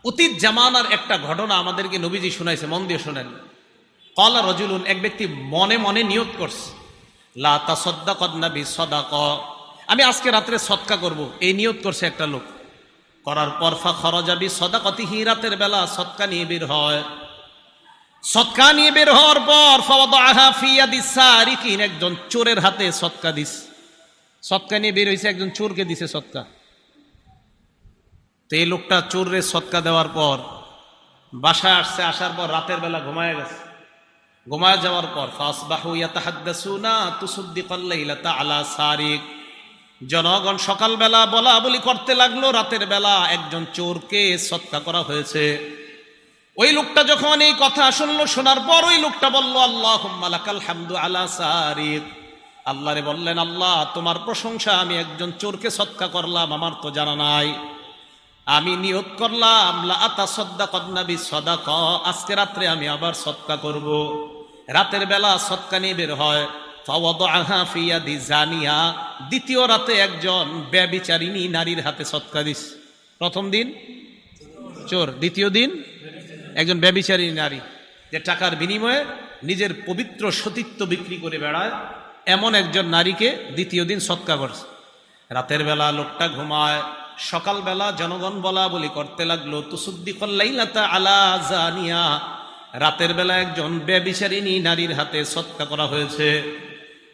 অতীত জামানার একটা ঘটনা আমাদেরকে নবীজি শুনাইছে, মন দিয়ে শোনেন। ক্বালা রাজুলুন, এক ব্যক্তি মনে মনে নিয়ত করছে, লা তাসাদ্দাকান্না বিসাদাকা, আমি আজকে রাত্রে সদকা করব, এই নিয়ত করছে একটা লোক। করার পর ফাখরাজা বিসাদাকাতিহি, রাতের বেলা সদকা নিয়ে বের হয়। সদকা নিয়ে বের হওয়ার পর ফাওয়াদাহা ফি ইয়াদিস সারিকিন, একজন চোরের হাতে সদকা দিস। সদকা নিয়ে বের হইছে, একজন চোরকে দিছে সদকা। তো এই লোকটা চোরের সদকা দেওয়ার পর বাসায় আসছে, আসার পর রাতের বেলা ঘুমায় গেছে। ঘুমায় যাওয়ার পর ফাসবাহু ইয়াতাহাদ্দাসুনা তুসাদ্দিকাল লাইলাতা আলা সারিক, জনগণ সকালবেলা বলা বলি করতে লাগলো, রাতের বেলা একজন চোরকে সদকা করা হয়েছে। ওই লোকটা যখন এই কথা শুনলো, শোনার পর ওই লোকটা বলল, আল্লাহুম্মা লাকাল হামদু আলা সারিক, আল্লাহরে বললেন, আল্লাহ তোমার প্রশংসা, আমি একজন চোরকে সদকা করলাম, আমার তো জানা নাই। আমি নিয়ত করলাম লা আতাসাদ্দাকান্না বিসাদাকা, আজকে রাত্রে আমি আবার সদকা করব। রাতের বেলা সদকা নিয়ে বের হয়। ফাওয়াদাহা ফি ইয়াদি জানিয়া, দ্বিতীয় রাতে একজন ব্যভিচারিণী নারীর হাতে সদকা দিস। প্রথম দিন চোর, দ্বিতীয় দিন একজন ব্যভিচারিণী নারী, যে টাকার বিনিময়ে নিজের পবিত্র সতীত্ব বিক্রি করে বেড়ায়, এমন একজন নারীকে দ্বিতীয় দিন সদকা করছে। রাতের বেলা লোকটা ঘুমায়, সকালবেলা জনগণ বলা বলি করতে লাগলো, তুসাদ্দিকাল লাইলাতা আলা জানিয়া, রাতের বেলা একজন ব্যভিচারিণী নারীর হাতে সদকা করা হয়েছে।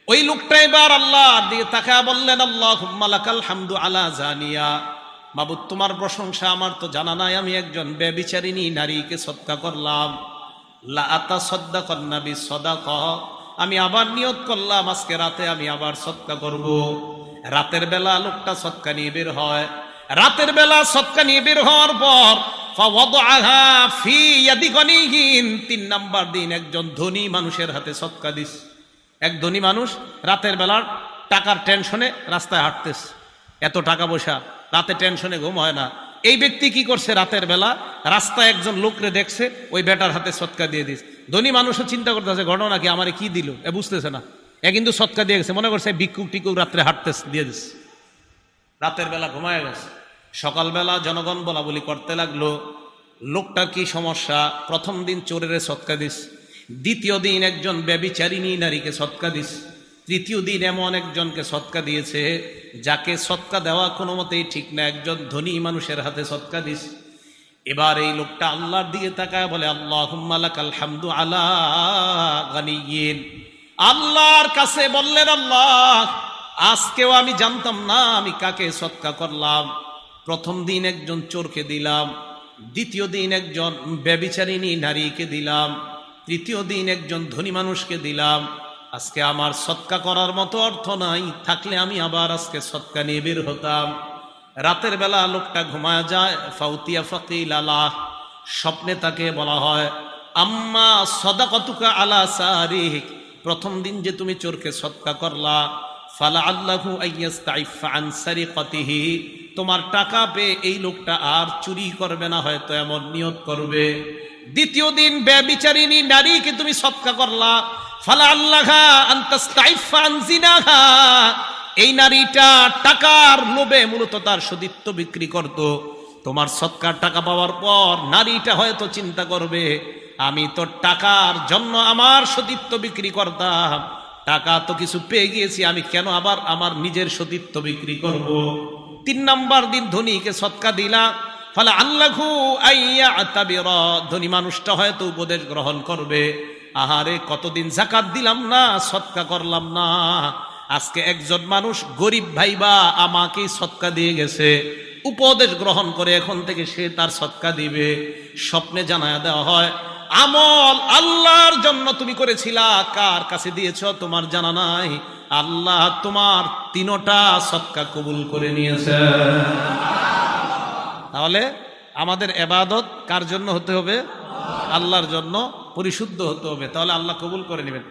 ওই লোকটা এবার আল্লাহর দিকে তাকায় বললেন, আল্লাহুম্মা লাকাল হামদু আলা জানিয়া, মাবুদ তোমার প্রশংসা, আমার তো জানা নাই আমি একজন ব্যভিচারিণী নারীকে সদকা করলাম। লা আতাসাদ্দাকান্না বিসাদাকা, আমি আবার নিয়ত করলাম আজকে রাতে আমি আবার সদকা করব। রাতের বেলা লোকটা সদকা নিয়ে বের হয়। রাতের বেলা সদকা নিয়ে বের হওয়ার পর ফাওয়াদাহা ফি ইয়াদি গনিহিন, 3 নাম্বার দিন একজন ধনী মানুষের হাতে সদকা দিস। এক ধনী মানুষ রাতের বেলা টাকার টেনশনে রাস্তায় হাঁটতেছে, এত টাকা পয়সা, রাতে টেনশনে ঘুম হয় না। এই ব্যক্তি কি করছে, রাতের বেলা রাস্তায় একজন লোকরে দেখছে, ওই বেটার হাতে সদকা দিয়ে দিস। ধনী মানুষও চিন্তা করতেছে ঘটনা কি, আমারে কি দিল, এ বুঝতেছে না, এ কিন্তু সদকা দিয়ে গেছে, মনে করছে ভিক্ষুক টিকুক রাত্রে হাঁটতেছে, দিয়ে দিস। রাতের বেলা ঘুমায় গেছে। সকালবেলা জনগণ বলা বলি করতে লাগলো, লোকটার কি সমস্যা? প্রথম দিন চোরের সদকা দিস, দ্বিতীয় দিন একজন ব্যভিচারিণী নারীকে সদকা দিস, তৃতীয় দিন এমন একজনকে সদকা দিয়েছে যাকে সদকা দেওয়া কোনো মতেই ঠিক না, একজন ধনী মানুষের হাতে সদকা দিস। এবার এই লোকটা আল্লাহর দিকে তাকায় বলে, আল্লাহুম্মা লাকাল হামদু আলা গানিয়্যিন, আল্লাহর কাছে বললেন, আল্লাহ আজকেও আমি জানতাম না আমি কাকে সদকা করলাম। প্রথম দিন একজন চোরকে দিলাম, দ্বিতীয় দিন একজন ব্যভিচারিণী নারীকে দিলাম, তৃতীয় দিন একজন ধনী মানুষকে দিলাম। আজকে আমার সদকা করার মতো অর্থ নাই, থাকলে আমি আবার আজকে সদকা নিয়ে বের হতাম। রাতের বেলা লোকটা ঘুমায় যায়। ফাউতিয়া ফাকিল আলাহ, স্বপ্নে তাকে বলা হয়, আম্মা সাদাকাতুকা আলা সারিক, প্রথম দিন যে তুমি চোরকে সদকা করলা, ফালা আল্লাহু আইয়াস্তাইফা আন সারিকাতিহি, তোমার টাকা পেয়ে এই লোকটা আর চুরি করবে না, হয়তো এমন নিয়ত করবে। দ্বিতীয় দিন ব্যভিচারিণী নারীকে তুমি সদকা করলা, ফালা আল্লাহা আন তাস্তাইফা আন জিনাহা, এই নারীটা টাকার লোভে মূলত তার সতীত্ব বিক্রি করত। তোমার সদকার টাকা পাওয়ার পর নারীটা হয়তো চিন্তা করবে, আমি তো টাকার জন্য আমার সতীত্ব বিক্রি করতাম, টাকা তো কিছু পেয়ে গিয়েছি, আমি কেন আবার আমার নিজের সতীত্ব বিক্রি করব। 3 নাম্বার দিন ধনীকে সদকা দিলা, ফলে আল্লাহু আইয়াতাবিরা, ধনী মানুষটা হয়তো উপদেশ গ্রহণ করবে, আহারে কতদিন যাকাত দিলাম না, সদকা করলাম না, আজকে একজন মানুষ গরিব ভাইবা আমাকেই সদকা দিয়ে গেছে, উপদেশ গ্রহণ করে এখন থেকে সে তার সদকা দিবে। স্বপ্নে জানায়া দেওয়া হয়, আমল আল্লাহর জন্য তুমি করেছিলা, কার কাছে দিয়েছ তোমার জানা নাই, আল্লাহ তোমার 3টা সদকা কবুল করে নিয়েছে। তাহলে আমাদের ইবাদত কার জন্য হতে হবে? আল্লাহর জন্য পরিশুদ্ধ হতে হবে, তাহলে আল্লাহ কবুল করে নেবেন।